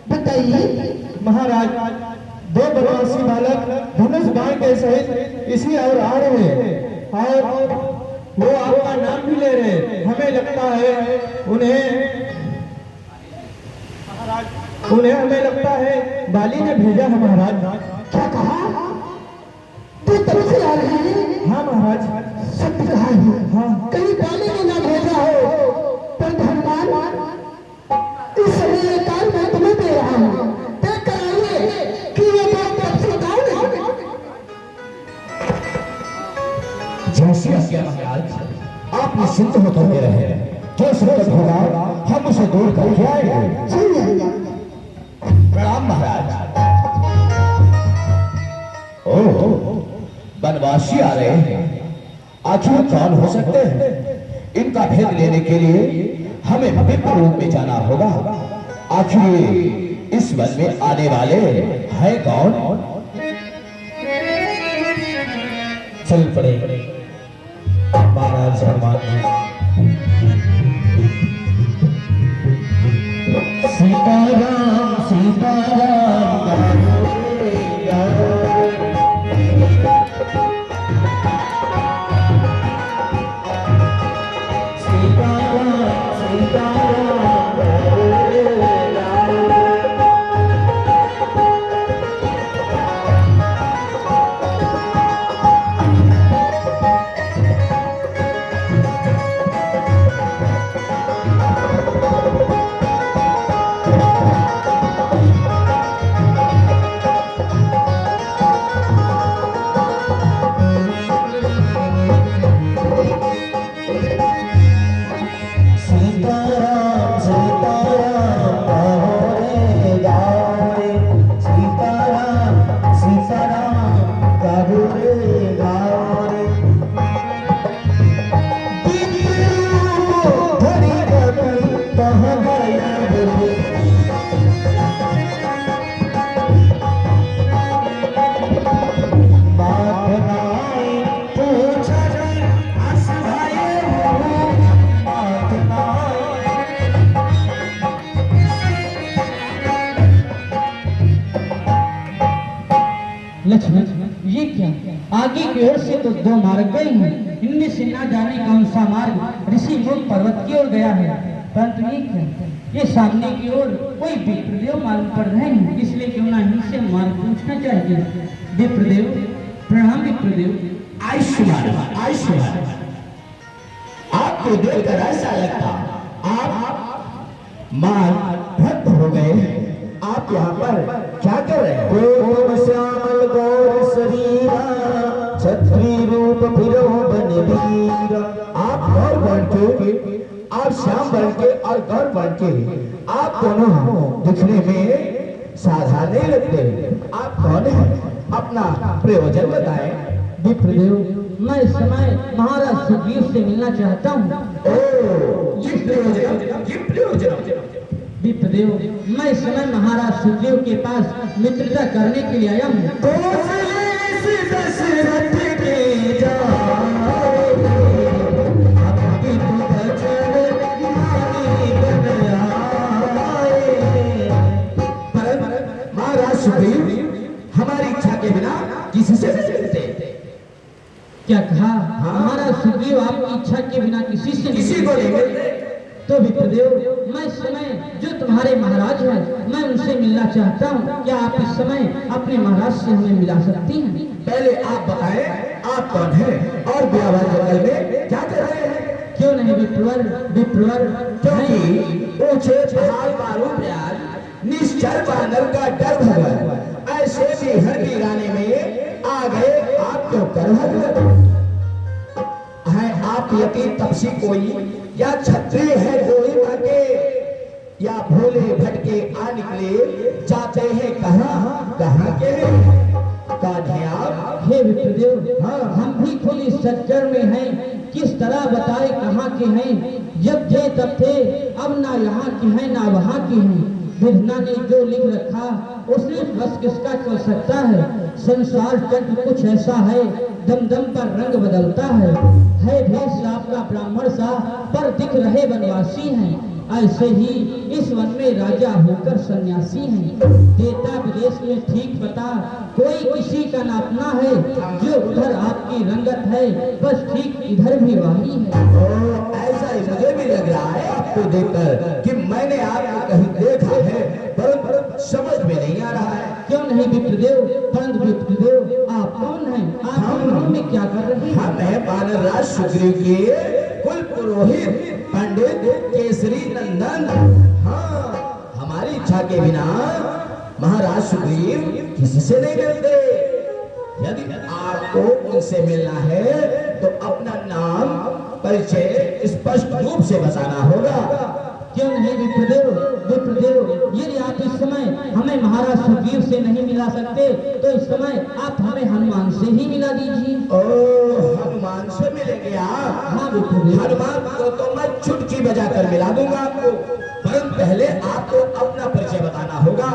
बताइए। महाराज, दो बनवासी बालक धनुष बाण के सहित इसी और आ रहे हैं और वो आपका नाम भी ले रहे हैं। हमें लगता है उन्हें हमें लगता है बाली ने भेजा है महाराज। क्या कहा? तू तब से आ रहे हैं? हाँ महाराज। सत्य कहा है। हाँ। कहीं बाली ने ना भेजा हो। पर हनुमान, इस समय ये काल मैं तुम्हें दे रहा हूँ, देख कर आइए कि ये बात कब से कौन है। जैसे आज्ञा महाराज, आप निश्चिंत होकर के रहे। जो संकट होगा हम उसे दूर करके आएंगे। प्रणाम महाराज। ओह, बनवासी आ रहे हैं। आखिर कौन हो सकते हैं? इनका भेद लेने के लिए हमें विप्र रूप में जाना होगा। आखिर इस वन में आने वाले हैं कौन? चल पड़े महाराज हनुमान। सीताराम सीताराम लक्ष्मण, ये क्या? आगे की ओर से तो दो मार्ग गए हैं, इनमें से ना जाने कौन सा मार्ग ऋषि मुख पर्वत की ओर गया है। परंतु ये क्या? ये सामने की ओर कोई विप्रदेव मालूम पड़ रहे हैं, इसलिए क्यों ना इनसे मार्ग पूछना चाहिए। विप्रदेव, प्रणाम विप्रदेव। आयुष्मान, आपको देखकर ऐसा लगता आप मान भक्त हो गए। आप यहाँ पर क्या कर रहे हैं? श्यामल गौर शरीरा, छत्री रूप फिरो बन वीरा। आप गौर बन के, आप श्याम बन के और गौर बन के, आप दोनों दिखने में साधारण नहीं लगते। आप कौन है? अपना प्रयोजन बताएं। विप्रदेव, मैं इस समय महाराज सुग्रीव से मिलना चाहता हूँ। विप्रदेव, मैं इस समय महाराज सुग्रीव के पास मित्रता करने के लिए आया हूँ। महाराज सुग्रीव हमारी इच्छा के बिना किसी से नहीं मिलते। क्या कहा? महाराज सुग्रीव आपकी इच्छा के बिना किसी को नहीं मिलते। तो विप्रदेव, मैं इस समय जो तुम्हारे महाराज हैं, मैं उनसे मिलना चाहता हूँ। क्या आप इस समय अपने महाराज से हमें मिला सकती हैं? पहले आप बताएं, आप कौन हैं और ब्यावर जंगल में क्या कर रहे हैं? क्यों नहीं विप्रवर, क्योंकि ऊंचे पहाड़ मालूम प्यार, निश्चर बानर का डर भगवान, ऐसे भी हर वीराने में आ गए आप क्यों कर है? आप यकीन तपसी कोई या क्षत्रिय है कोई भटके या भोले भटके आ निकले, जाते हैं कहाँ के कान्हे? हे विप्रदेव, हम भी खुली सज्जन में हैं, किस तरह बताए कहाँ के हैं। जब थे तब थे, अब ना यहाँ के हैं ना वहाँ के हैं। विधना ने जो लिख रखा उसने बस किसका चल सकता है। संसार चक्र कुछ ऐसा है, दम दम पर रंग बदलता है भेष आपका ब्राह्मण सा, पर दिख रहे वनवासी हैं। ऐसे ही इस वन में राजा होकर सन्यासी हैं। देता विदेश में ठीक पता, कोई किसी का ना अपना है, जो उधर आपकी रंगत है बस ठीक इधर भी वही है। ऐसा ही मुझे भी लग रहा है आपको देखकर कि मैंने आपको कहीं देखा है, परंतु समझ में नहीं आ रहा है। क्यों नहीं विप्रदेव, परंतु विप्रदेव आप कौन हैं? आप वन में क्या कर रहे हैं? हम हैं वानरराज सुग्रीव के कुल पुरोहित पंडित केसरी नंदन। हाँ, हमारी इच्छा के बिना महाराज सुग्रीव किसी से नहीं मिलते। यदि आपको उनसे मिलना है तो अपना नाम परिचय स्पष्ट रूप से बताना होगा। क्यों नहीं विप्रदेव, विप्रदेव यदि आप इस समय हमें महाराज सुग्रीव से नहीं मिला सकते तो इस समय आप हमें हनुमान से ही मिला दीजिए। हनुमान से मिलेंगे आप? हाँ विप्रदेव। हनुमान को तो मैं चुटकी बजाकर मिला दूंगा आपको, परंतु पहले आपको अपना परिचय बताना होगा।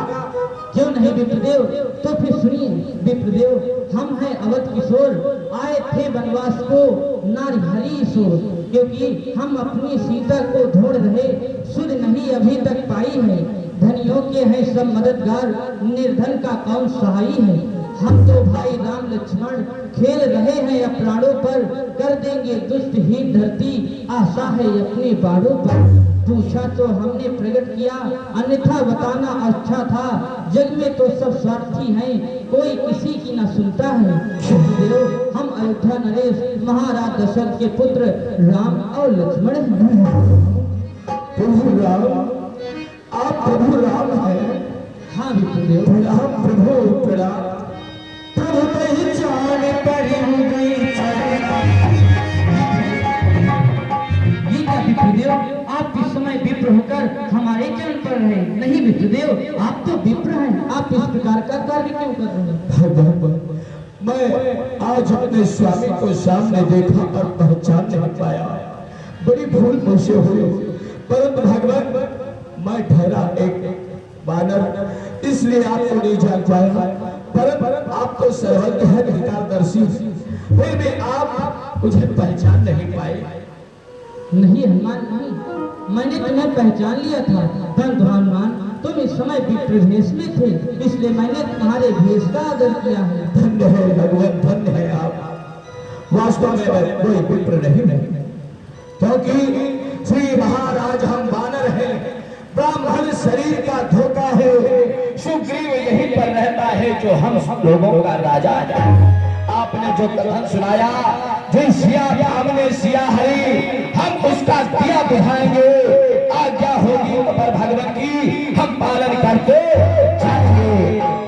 क्यों नहीं विप्रदेव, तो फिर सुनिए विप्रदेव, हम हैं अवध किशोर, आए थे वनवास को नारी हरी सोर, क्योंकि हम अपनी सीता को ढूंढ रहे, सुध नहीं अभी तक पाई है। धनियों के हैं सब मददगार, निर्धन का कौन सहाई है। हम तो भाई राम लक्ष्मण खेल रहे हैं अपराणों पर, कर देंगे दुष्ट ही धरती, आशा है अपने बाड़ों पर। पूछा तो हमने प्रकट किया, अन्यथा बताना अच्छा था। जग में तो सब स्वार्थी हैं, कोई किसी की न सुनता है। देव, हम अयोध्या नरेश महाराज दशरथ के पुत्र राम और लक्ष्मण हैं। प्रभु राम, आप प्रभु राम हैं? हाँ विप्रदेव। प्रणाम प्रभु, प्रणाम। प्रभु पहचान पर हो गई ये क्या विप्रदेव, आप इस समय विप्र होकर हमारे चरण पर रहे? नहीं विप्रदेव, आप तो विप्र हैं, आप इस प्रकार का कार्य क्यों कर रहे हैं? मैं आज अपने स्वामी को सामने देखा और पहचान नहीं पाया, बड़ी भूल मुझसे हुई। परंतु भगवान, मैं ठहरा एक वानर, इसलिए आपको नहीं जान पाया। परंतु आप तो सर्वज्ञ है, विकारदर्शी, फिर भी आप मुझे पहचान नहीं पाए। नहीं हनुमान नहीं, मैंने तुम्हें पहचान लिया था, परंतु हनुमान तुम इस समय विप्र भेष में थे, इसलिए मैंने तुम्हारे भेष का आदर किया है। धन्य है भगवान, धन्य है आप। वास्तव में मैं कोई विप्र नहीं, क्योंकि श्री महाराज हम वानर हैं, ब्राह्मण शरीर का धोखा है। सुग्रीव यहीं पर रहता है जो हम लोगों का राजा है। आपने जो कथन सुनाया, जो सिया हमने सिया हरी, हम उसका दिया बुझाएंगे। आज्ञा होगी पर भगवान की, हम पालन करते जाएंगे।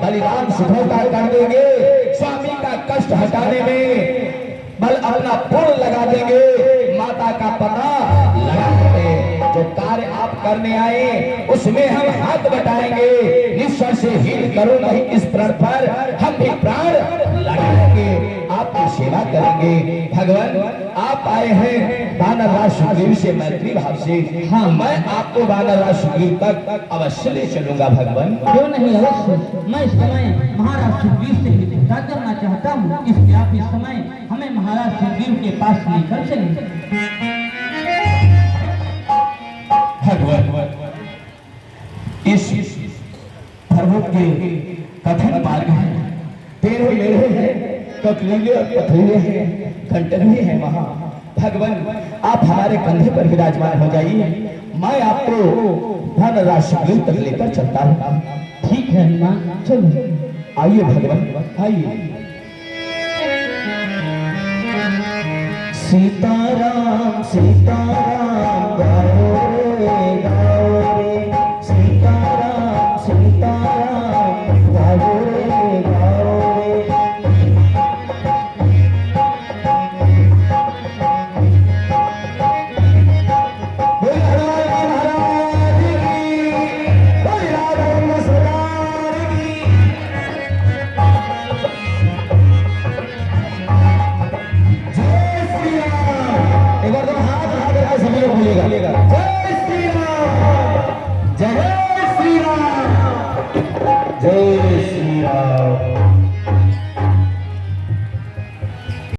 बलिदान सुखों का कर देंगे, स्वामी का कष्ट हटाने में बल अपना पुण्य लगा देंगे, माता का पता लगा देंगे। जो कार्य आप करने आए उसमें हम हाथ बटाएंगे। ईश्वर से हीन करो नहीं, इस प्रण पर हम भी प्राण लगाएंगे, आपकी सेवा करेंगे। भगवान, आप आए हैं वानरराज सुग्रीव से मैत्री भाव से। हाँ, मैं आपको वानरराज सुग्रीव तक अवश्य ले चलूंगा भगवान। क्यों नहीं, अवश्य। मैं इस समय महाराज सुग्रीव से मित्रता करना चाहता हूँ, इसलिए आप इस समय हमें महाराज सुग्रीव के पास लेकर चलें। भगवान, इस प्रभु के कठिन मार्ग है, तेरे मेरे हैं, ककलीले और पथरीले हैं, कंटन भी है वहाँ। भगवान, आप हमारे कंधे पर विराजमान हो जाइए, मैं आपको वानरराज सुग्रीव तक लेकर चलता हूँ। ठीक है हनुमान, चलो। आइए भगवान, आइए। सीताराम सीताराम